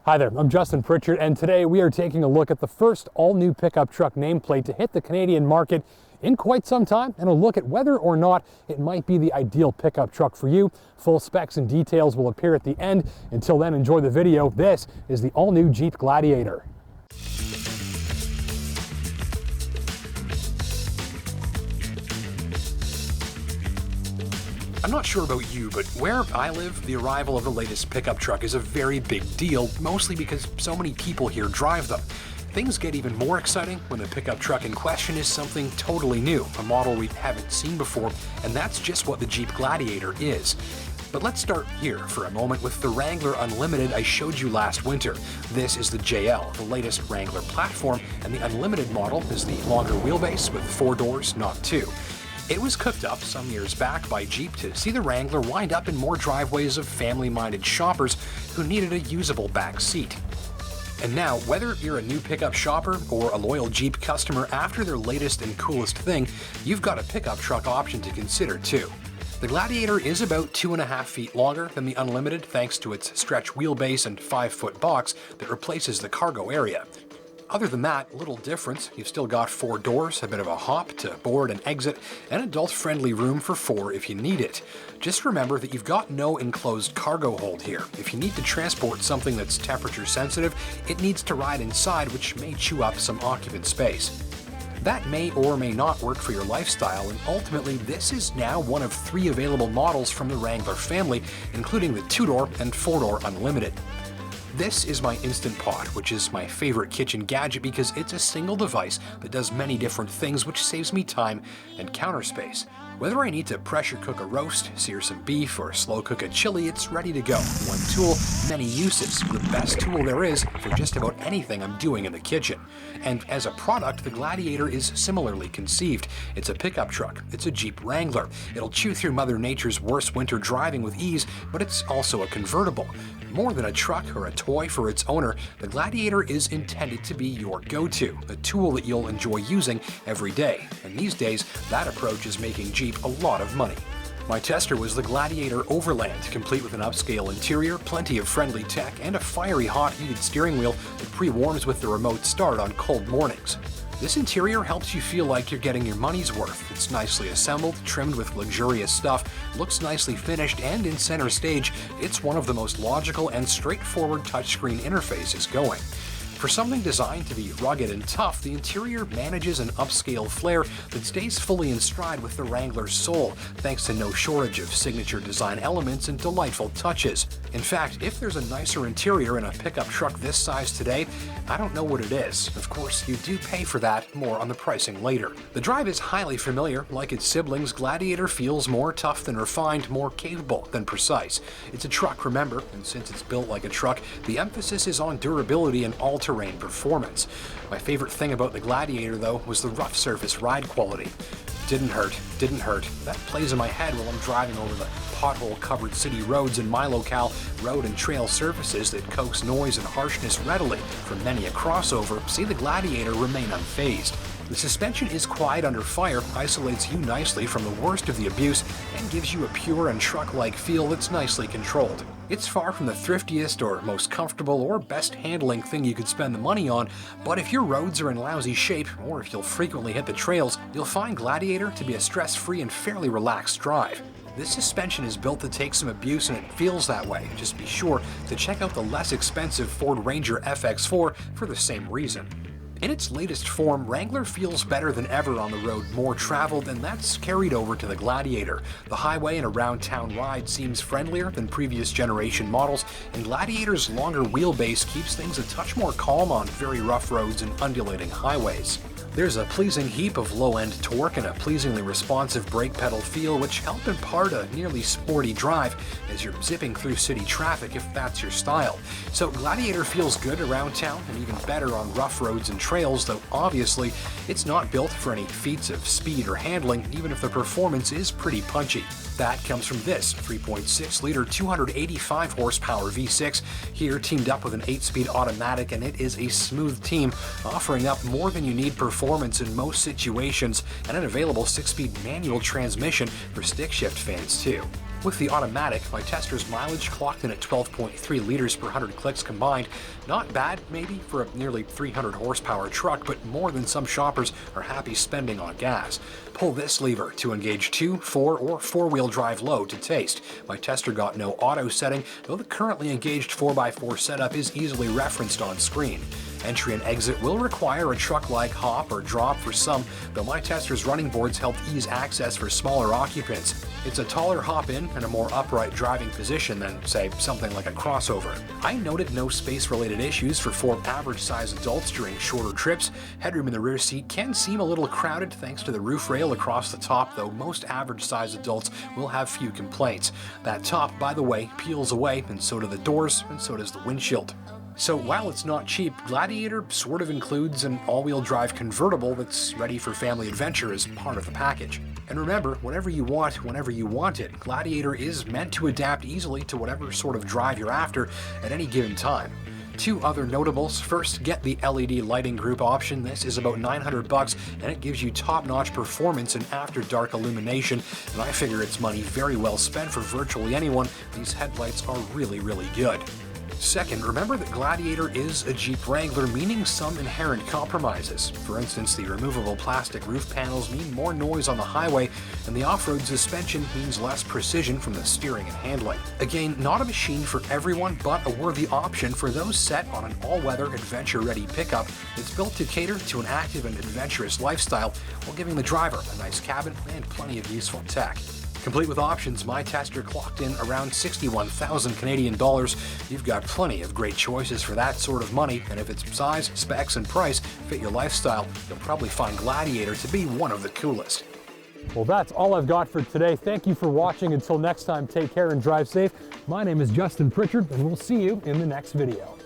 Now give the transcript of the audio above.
Hi there, I'm Justin Pritchard, and today we are taking a look at the first all-new pickup truck nameplate to hit the Canadian market in quite some time, and a look at whether or not it might be the ideal pickup truck for you. Full specs and details will appear at the end. Until then, enjoy the video. This is the all-new Jeep Gladiator. I'm not sure about you, but where I live, the arrival of the latest pickup truck is a very big deal, mostly because so many people here drive them. Things get even more exciting when the pickup truck in question is something totally new, a model we haven't seen before, and that's just what the Jeep Gladiator is. But let's start here for a moment with the Wrangler Unlimited I showed you last winter. This is the JL, the latest Wrangler platform, and the Unlimited model is the longer wheelbase with 4 doors, not 2. It was cooked up some years back by Jeep to see the Wrangler wind up in more driveways of family-minded shoppers who needed a usable back seat. And now, whether you're a new pickup shopper or a loyal Jeep customer after their latest and coolest thing, you've got a pickup truck option to consider too. The Gladiator is about 2.5 feet longer than the Unlimited thanks to its stretch wheelbase and 5-foot box that replaces the cargo area. Other than that, little difference. You've still got 4 doors, a bit of a hop to board and exit, and adult-friendly room for 4 if you need it. Just remember that you've got no enclosed cargo hold here. If you need to transport something that's temperature sensitive, it needs to ride inside, which may chew up some occupant space. That may or may not work for your lifestyle, and ultimately this is now one of 3 available models from the Wrangler family, including the 2-door and 4-door Unlimited. This is my Instant Pot, which is my favorite kitchen gadget because it's a single device that does many different things, which saves me time and counter space. Whether I need to pressure cook a roast, sear some beef, or slow cook a chili, it's ready to go. One tool, many uses. The best tool there is for just about anything I'm doing in the kitchen. And as a product, the Gladiator is similarly conceived. It's a pickup truck. It's a Jeep Wrangler. It'll chew through Mother Nature's worst winter driving with ease, but it's also a convertible. More than a truck or a toy for its owner, the Gladiator is intended to be your go-to, a tool that you'll enjoy using every day. And these days, that approach is making Jeep a lot of money. My tester was the Gladiator Overland, complete with an upscale interior, plenty of friendly tech, and a fiery hot heated steering wheel that pre-warms with the remote start on cold mornings. This interior helps you feel like you're getting your money's worth. It's nicely assembled, trimmed with luxurious stuff, looks nicely finished, and in center stage, it's one of the most logical and straightforward touchscreen interfaces going. For something designed to be rugged and tough, the interior manages an upscale flair that stays fully in stride with the Wrangler's soul, thanks to no shortage of signature design elements and delightful touches. In fact, if there's a nicer interior in a pickup truck this size today, I don't know what it is. Of course, you do pay for that, more on the pricing later. The drive is highly familiar. Like its siblings, Gladiator feels more tough than refined, more capable than precise. It's a truck, remember, and since it's built like a truck, the emphasis is on durability and all-terrain performance. My favorite thing about the Gladiator, though, was the rough surface ride quality. Didn't hurt. That plays in my head while I'm driving over the pothole-covered city roads in my locale, road and trail surfaces that coax noise and harshness readily from many a crossover. See the Gladiator remain unfazed. The suspension is quiet under fire, isolates you nicely from the worst of the abuse, and gives you a pure and truck-like feel that's nicely controlled. It's far from the thriftiest or most comfortable or best handling thing you could spend the money on, but if your roads are in lousy shape, or if you'll frequently hit the trails, you'll find Gladiator to be a stress-free and fairly relaxed drive. This suspension is built to take some abuse, and it feels that way. Just be sure to check out the less expensive Ford Ranger FX4 for the same reason. In its latest form, Wrangler feels better than ever on the road, more traveled, and that's carried over to the Gladiator. The highway and around town ride seems friendlier than previous generation models, and Gladiator's longer wheelbase keeps things a touch more calm on very rough roads and undulating highways. There's a pleasing heap of low-end torque and a pleasingly responsive brake pedal feel, which help impart a nearly sporty drive as you're zipping through city traffic if that's your style. So Gladiator feels good around town and even better on rough roads and trails, though obviously it's not built for any feats of speed or handling, even if the performance is pretty punchy. That comes from this 3.6-liter 285 horsepower V6, here teamed up with an 8-speed automatic, and it is a smooth team, offering up more than you need performance in most situations, and an available 6-speed manual transmission for stick shift fans too. With the automatic, my tester's mileage clocked in at 12.3 liters per 100 clicks combined. Not bad, maybe, for a nearly 300 horsepower truck, but more than some shoppers are happy spending on gas. Pull this lever to engage 2, 4, or 4-wheel drive load to taste. My tester got no auto setting, though the currently engaged 4x4 setup is easily referenced on screen. Entry and exit will require a truck-like hop or drop for some, though my tester's running boards helped ease access for smaller occupants. It's a taller hop in and a more upright driving position than, say, something like a crossover. I noted no space-related issues for 4 average-sized adults during shorter trips. Headroom in the rear seat can seem a little crowded thanks to the roof rail across the top, though most average-sized adults will have few complaints. That top, by the way, peels away, and so do the doors, and so does the windshield. So while it's not cheap, Gladiator sort of includes an all-wheel drive convertible that's ready for family adventure as part of the package. And remember, whatever you want, whenever you want it, Gladiator is meant to adapt easily to whatever sort of drive you're after at any given time. 2 other notables. First, get the LED lighting group option. This is about $900 and it gives you top-notch performance and after-dark illumination, and I figure it's money very well spent for virtually anyone. These headlights are really good. Second, remember that Gladiator is a Jeep Wrangler, meaning some inherent compromises. For instance, the removable plastic roof panels mean more noise on the highway, and the off-road suspension means less precision from the steering and handling. Again, not a machine for everyone, but a worthy option for those set on an all-weather, adventure-ready pickup that's built to cater to an active and adventurous lifestyle while giving the driver a nice cabin and plenty of useful tech. Complete with options, my tester clocked in around 61,000 Canadian dollars. You've got plenty of great choices for that sort of money, and if its size, specs, and price fit your lifestyle, you'll probably find Gladiator to be one of the coolest. Well, that's all I've got for today. Thank you for watching. Until next time, take care and drive safe. My name is Justin Pritchard, and we'll see you in the next video.